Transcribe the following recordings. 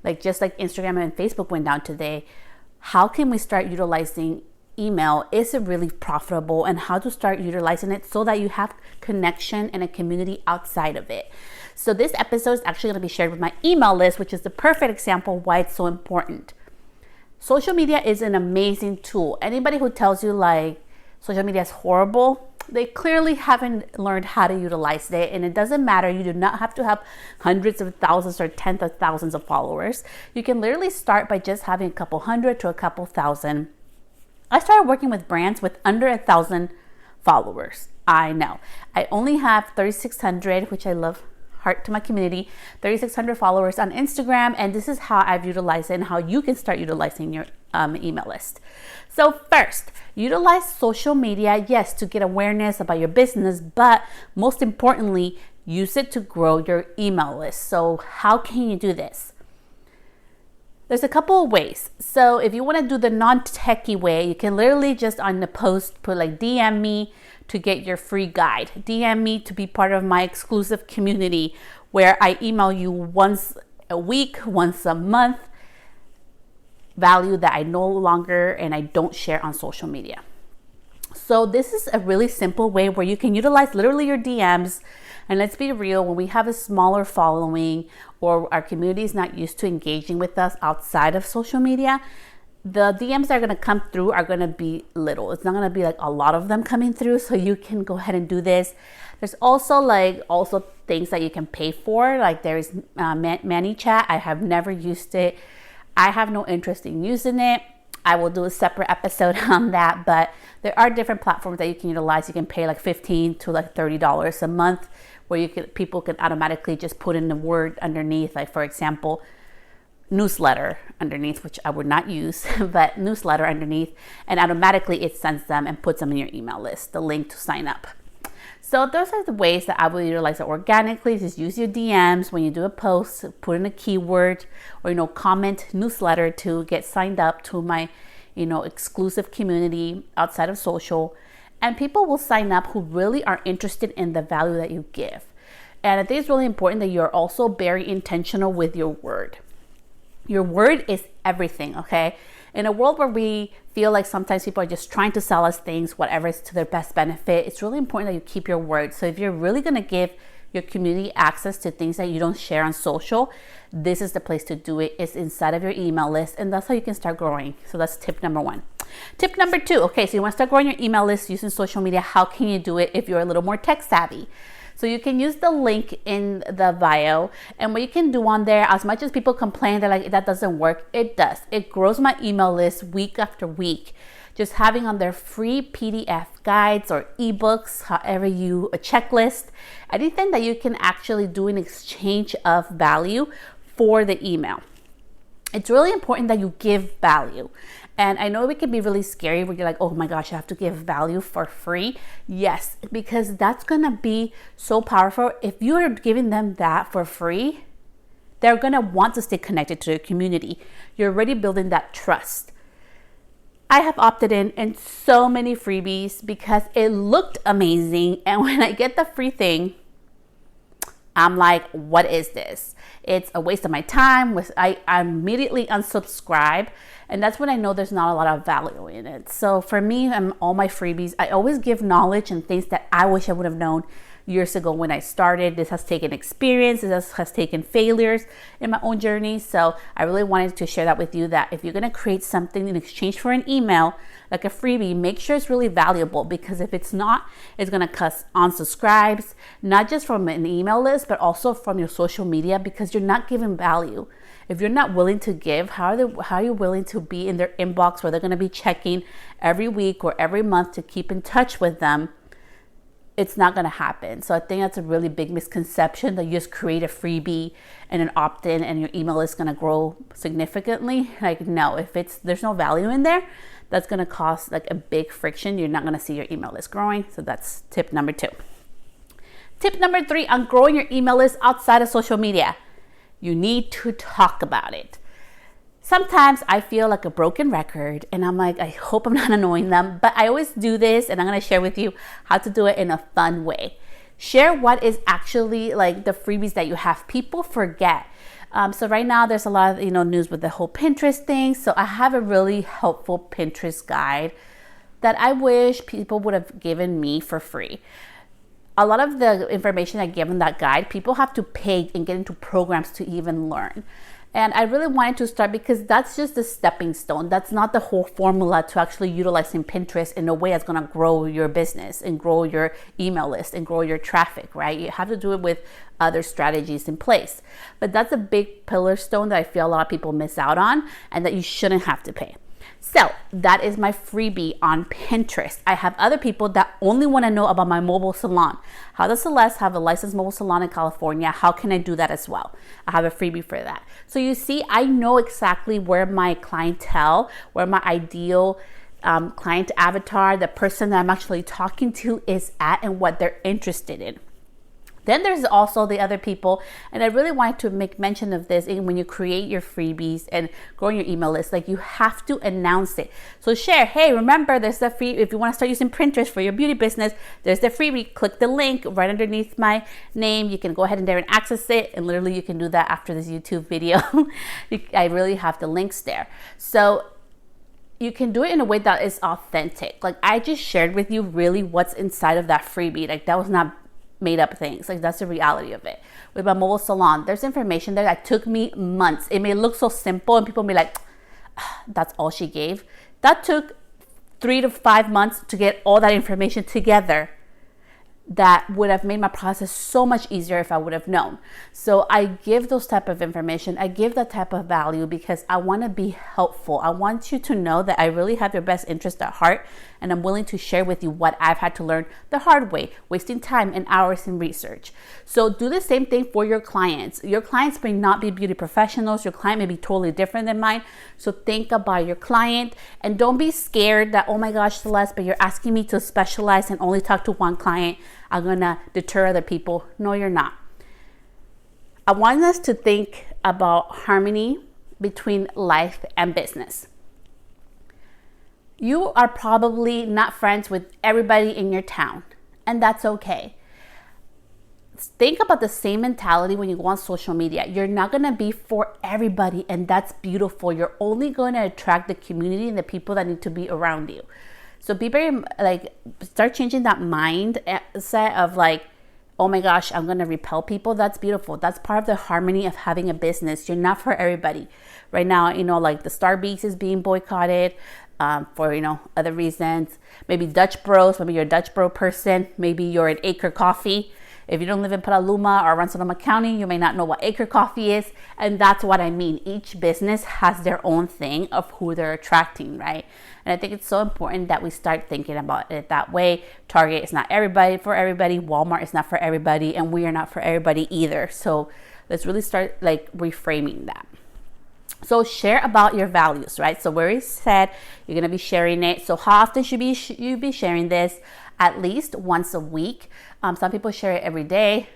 like just like Instagram and Facebook went down today, how can we start utilizing email? Is it really profitable, and how to start utilizing it so that you have connection and a community outside of it? So this episode is actually going to be shared with my email list, which is the perfect example why it's so important. Social media is an amazing tool. Anybody who tells you like social media is horrible, they clearly haven't learned how to utilize it. And it doesn't matter. You do not have to have hundreds of thousands or tens of thousands of followers. You can literally start by just having a couple hundred to a couple thousand. I started working with brands with under 1,000 followers. I know. I only have 3,600, which I love. Heart to my community, 3,600 followers on Instagram. And this is how I've utilized it and how you can start utilizing your email list. So first, utilize social media, yes, to get awareness about your business, but most importantly, use it to grow your email list. So how can you do this? There's a couple of ways. So if you want to do the non-techie way, you can literally just on the post put like DM me to get your free guide. DM me to be part of my exclusive community where I email you once a week, once a month, value that I no longer and I don't share on social media. So this is a really simple way where you can utilize literally your DMs. And let's be real, when we have a smaller following or our community is not used to engaging with us outside of social media, the DMs that are going to come through are going to be little. It's not going to be like a lot of them coming through. So you can go ahead and do this. There's also things that you can pay for. Like there is ManyChat. I have never used it. I have no interest in using it. I will do a separate episode on that, but there are different platforms that you can utilize. You can pay like $15 to like $30 a month where people can automatically just put in the word underneath. Like for example, newsletter underneath, which I would not use, but newsletter underneath, and automatically it sends them and puts them in your email list, the link to sign up. So those are the ways that I will utilize it organically. Just use your DMs when you do a post, put in a keyword or, comment newsletter to get signed up to my, exclusive community outside of social. And people will sign up who really are interested in the value that you give. And I think it's really important that you're also very intentional with your word. Your word is everything, okay? In a world where we feel like sometimes people are just trying to sell us things, whatever is to their best benefit, it's really important that you keep your word. So if you're really going to give your community access to things that you don't share on social, this is the place to do it. It's inside of your email list, and that's how you can start growing. So that's tip number 1. Tip number 2, okay, so you want to start growing your email list using social media. How can you do it if you're a little more tech savvy? So you can use the link in the bio, and what you can do on there, as much as people complain that like that doesn't work, it does. It grows my email list week after week. Just having on their free PDF guides or ebooks, however a checklist, anything that you can actually do in exchange of value for the email. It's really important that you give value. And I know it can be really scary when you're like, oh my gosh, I have to give value for free. Yes, because that's going to be so powerful. If you're giving them that for free, they're going to want to stay connected to your community. You're already building that trust. I have opted in so many freebies because it looked amazing. And when I get the free thing, I'm like, what is this? It's a waste of my time. I immediately unsubscribe. And that's when I know there's not a lot of value in it. So for me and all my freebies, I always give knowledge and things that I wish I would have known years ago when I started. This has taken experience. This has taken failures in my own journey. So I really wanted to share that with you, that if you're going to create something in exchange for an email, like a freebie, make sure it's really valuable, because if it's not, it's going to cause unsubscribes, not just from an email list, but also from your social media, because you're not giving value. If you're not willing to give, how are you willing to be in their inbox where they're going to be checking every week or every month to keep in touch with them? It's not going to happen. So I think that's a really big misconception, that you just create a freebie and an opt-in and your email is going to grow significantly. Like, no, if there's no value in there, that's going to cause like a big friction. You're not going to see your email list growing. So that's tip number 2. Tip number 3 on growing your email list outside of social media. You need to talk about it. Sometimes I feel like a broken record and I'm like, I hope I'm not annoying them, but I always do this, and I'm going to share with you how to do it in a fun way. Share what is actually like the freebies that you have. People forget. So right now there's a lot of news with the whole Pinterest thing. So I have a really helpful Pinterest guide that I wish people would have given me for free. A lot of the information I give in that guide, people have to pay and get into programs to even learn. And I really wanted to start because that's just a stepping stone. That's not the whole formula to actually utilizing Pinterest in a way that's going to grow your business and grow your email list and grow your traffic, right? You have to do it with other strategies in place. But that's a big pillar stone that I feel a lot of people miss out on and that you shouldn't have to pay. So that is my freebie on Pinterest. I have other people that only want to know about my mobile salon. How does Celeste have a licensed mobile salon in California? How can I do that as well? I have a freebie for that. So you see, I know exactly where my clientele, where my ideal client avatar, the person that I'm actually talking to is at and what they're interested in. Then there's also the other people, and I really wanted to make mention of this when you create your freebies and growing your email list, like you have to announce it. So share, hey, remember there's the free, if you want to start using Pinterest for your beauty business, there's the freebie, click the link right underneath my name. You can go ahead and there and access it, and literally you can do that after this YouTube video. I really have the links there. So you can do it in a way that is authentic. Like I just shared with you really what's inside of that freebie. Like that was not made up things. Like that's the reality of it. With my mobile salon, there's information there that took me months. It may look so simple and people may be like, that's all she gave. That took 3 to 5 months to get all that information together. That would have made my process so much easier if I would have known. So I give those type of information. I give that type of value because I want to be helpful. I want you to know that I really have your best interest at heart, and I'm willing to share with you what I've had to learn the hard way, wasting time and hours in research. So do the same thing for your clients. Your clients may not be beauty professionals. Your client may be totally different than mine. So think about your client and don't be scared that, oh my gosh, Celeste, but you're asking me to specialize and only talk to one client. I'm going to deter other people. No, you're not. I want us to think about harmony between life and business. You are probably not friends with everybody in your town, and that's okay. Think about the same mentality when you go on social media. You're not going to be for everybody, and that's beautiful. You're only going to attract the community and the people that need to be around you. So be very, start changing that mindset of oh my gosh, I'm going to repel people. That's beautiful. That's part of the harmony of having a business. You're not for everybody. Right now, the Starbucks is being boycotted for, other reasons. Maybe Dutch Bros. Maybe you're a Dutch Bro person. Maybe you're an Acre Coffee. If you don't live in Petaluma or around Sonoma County, you may not know what Acre Coffee is. And that's what I mean. Each business has their own thing of who they're attracting, right? And I think it's so important that we start thinking about it that way. Target is not for everybody. Walmart is not for everybody. And we are not for everybody either. So let's really start reframing that. So share about your values, right? So where it said you're going to be sharing it. So how often should you be sharing this? At least once a week. Some people share it every day.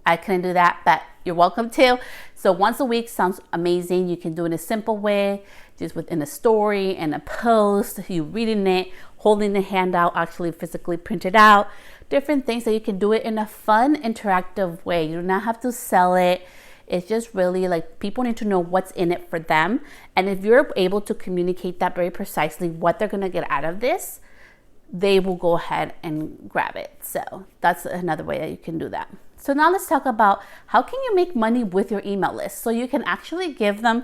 I couldn't do that, but you're welcome to. So once a week sounds amazing. You can do it in a simple way, just within a story and a post, you reading it, holding the handout, actually physically printed out, different things that you can do it in a fun, interactive way. You do not have to sell it. It's just really people need to know what's in it for them. And if you're able to communicate that very precisely, what they're going to get out of this, they will go ahead and grab it. So that's another way that you can do that. So now let's talk about how can you make money with your email list. So you can actually give them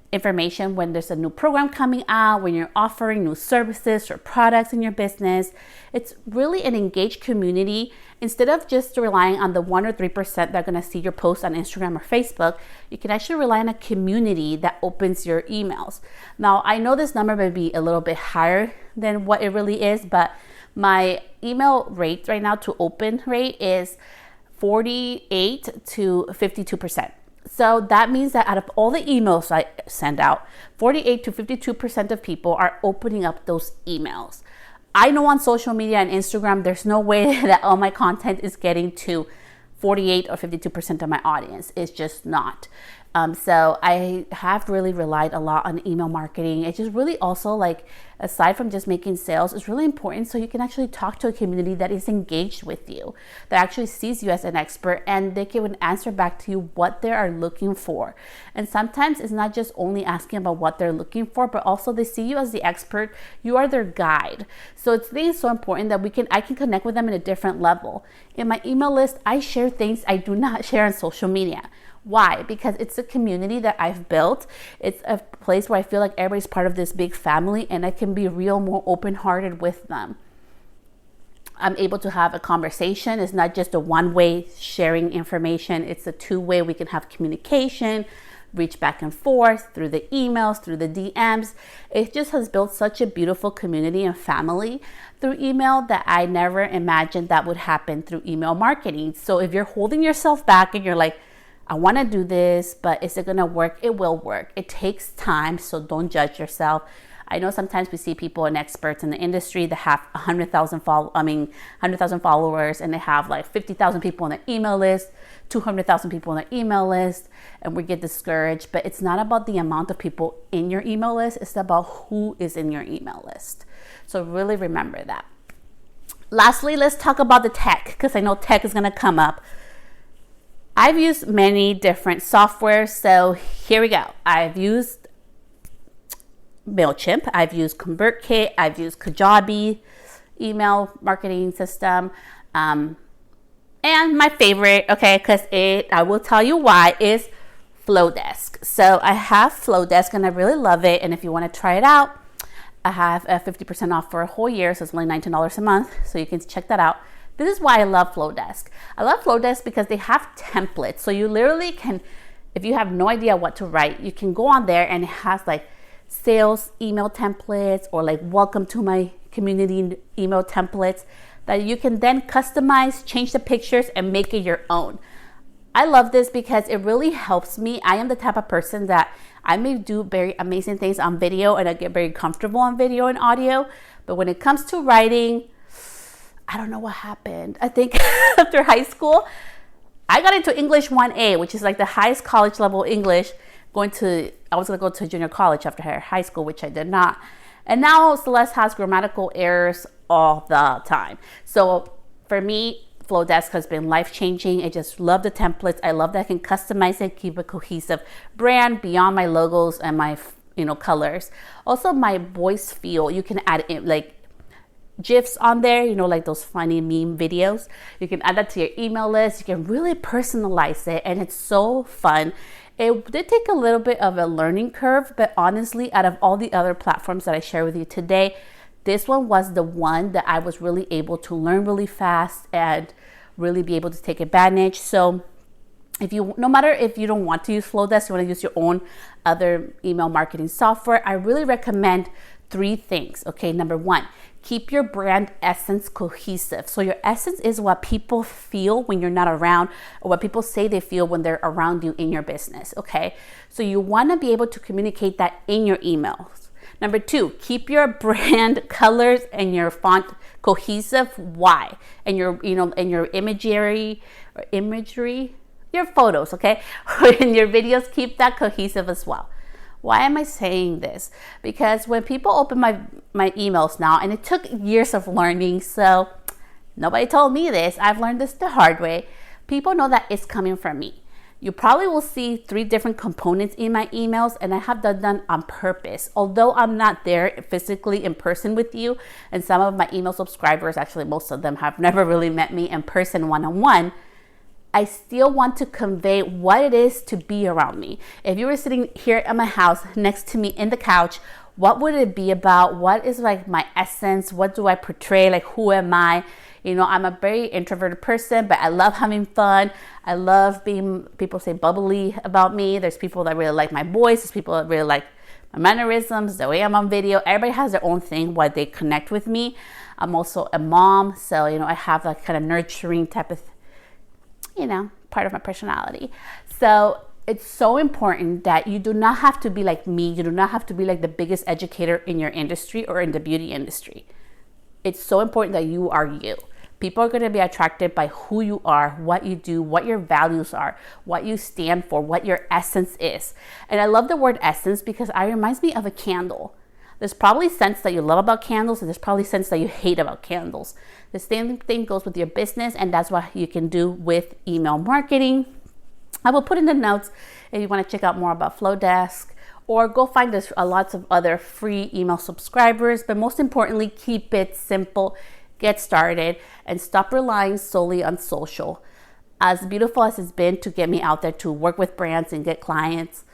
information when there's a new program coming out, when you're offering new services or products in your business. It's really an engaged community. Instead of just relying on the 1 or 3% that are going to see your post on Instagram or Facebook, you can actually rely on a community that opens your emails. Now, I know this number may be a little bit higher than what it really is, but my email rate right now to open rate is 48 to 52%. So that means that out of all the emails I send out, 48 to 52% of people are opening up those emails. I know on social media and Instagram, there's no way that all my content is getting to 48 or 52% of my audience. It's just not. So I have really relied a lot on email marketing. It's just really also like, aside from just making sales, it's really important so you can actually talk to a community that is engaged with you, that actually sees you as an expert, and they can answer back to you what they are looking for. And sometimes it's not just only asking about what they're looking for, but also they see you as the expert. You are their guide. So it's things so important that I can connect with them in a different level. In my email list, I share things I do not share on social media. Why? Because it's a community that I've built. It's a place where I feel like everybody's part of this big family, and I can be real more open-hearted with them. I'm able to have a conversation. It's not just a one-way sharing information. It's a two-way. We can have communication, reach back and forth through the emails, through the DMs. It just has built such a beautiful community and family through email that I never imagined that would happen through email marketing. So if you're holding yourself back and you're like, I want to do this, but is it going to work? It will work. It takes time, so don't judge yourself. I know sometimes we see people and experts in the industry that have 100,000 followers, and they have like 50,000 people on their email list, 200,000 people on their email list, and we get discouraged. But it's not about the amount of people in your email list. It's about who is in your email list. So really remember that. Lastly, let's talk about the tech, because I know tech is going to come up. I've used many different softwares, so here we go. I've used MailChimp, I've used ConvertKit, I've used Kajabi email marketing system, and my favorite, okay, because I will tell you why, is Flowdesk. So I have Flowdesk and I really love it, and if you want to try it out, I have a 50% off for a whole year, so it's only $19 a month, so you can check that out. This is why I love Flowdesk. I love Flowdesk because they have templates. So you literally can, if you have no idea what to write, you can go on there and it has like sales email templates or like welcome to my community email templates that you can then customize, change the pictures, and make it your own. I love this because it really helps me. I am the type of person that I may do very amazing things on video and I get very comfortable on video and audio. But when it comes to writing, I don't know what happened. I think after high school, I got into English 1A, which is like the highest college level English. I was going to go to junior college after high school, which I did not. And now Celeste has grammatical errors all the time. So for me, Flowdesk has been life-changing. I just love the templates. I love that I can customize it, keep a cohesive brand beyond my logos and my colors. Also, my voice feel, you can add in like GIFs on there, like those funny meme videos. You can add that to your email list. You can really personalize it, and it's so fun. It did take a little bit of a learning curve, but honestly, out of all the other platforms that I share with you today, this one was the one that I was really able to learn really fast and really be able to take advantage. So no matter if you don't want to use Flowdesk, you want to use your own other email marketing software, I really recommend 3 things. Okay, number 1, keep your brand essence cohesive. So your essence is what people feel when you're not around, or what people say they feel when they're around you in your business. Okay, so you want to be able to communicate that in your emails. Number 2, keep your brand colors and your font cohesive. Why? And your imagery, your photos. Okay, in your videos, keep that cohesive as well. Why am I saying this? Because when people open my emails now, and it took years of learning, so nobody told me this, I've learned this the hard way, people know that it's coming from me. You probably will see 3 different components in my emails, and I have done on purpose. Although I'm not there physically in person with you, and some of my email subscribers, actually most of them, have never really met me in person one-on-one, I still want to convey what it is to be around me. If you were sitting here at my house next to me in the couch, what would it be about? What is like my essence? What do I portray? Like, who am I? I'm a very introverted person, but I love having fun. I love people say bubbly about me. There's people that really like my voice. There's people that really like my mannerisms, the way I'm on video. Everybody has their own thing, why they connect with me. I'm also a mom, so, I have that kind of nurturing type of part of my personality. So it's so important that you do not have to be like me. You do not have to be like the biggest educator in your industry or in the beauty industry. It's so important that you are you. People are going to be attracted by who you are, what you do, what your values are, what you stand for, what your essence is. And I love the word essence because it reminds me of a candle. There's probably scents that you love about candles, and there's probably scents that you hate about candles. The same thing goes with your business, and that's what you can do with email marketing. I will put in the notes if you want to check out more about Flowdesk, or go find there's lots of other free email subscribers. But most importantly, keep it simple, get started, and stop relying solely on social. As beautiful as it's been to get me out there to work with brands and get clients,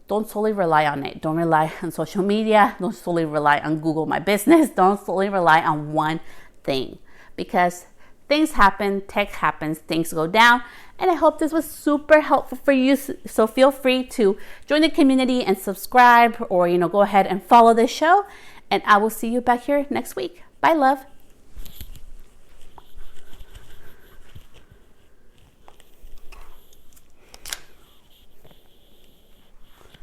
don't solely rely on it. Don't rely on social media. Don't solely rely on Google My Business. Don't solely rely on one thing, because things happen, tech happens, things go down. And I hope this was super helpful for you. So feel free to join the community and subscribe, or, go ahead and follow this show. And I will see you back here next week. Bye, love.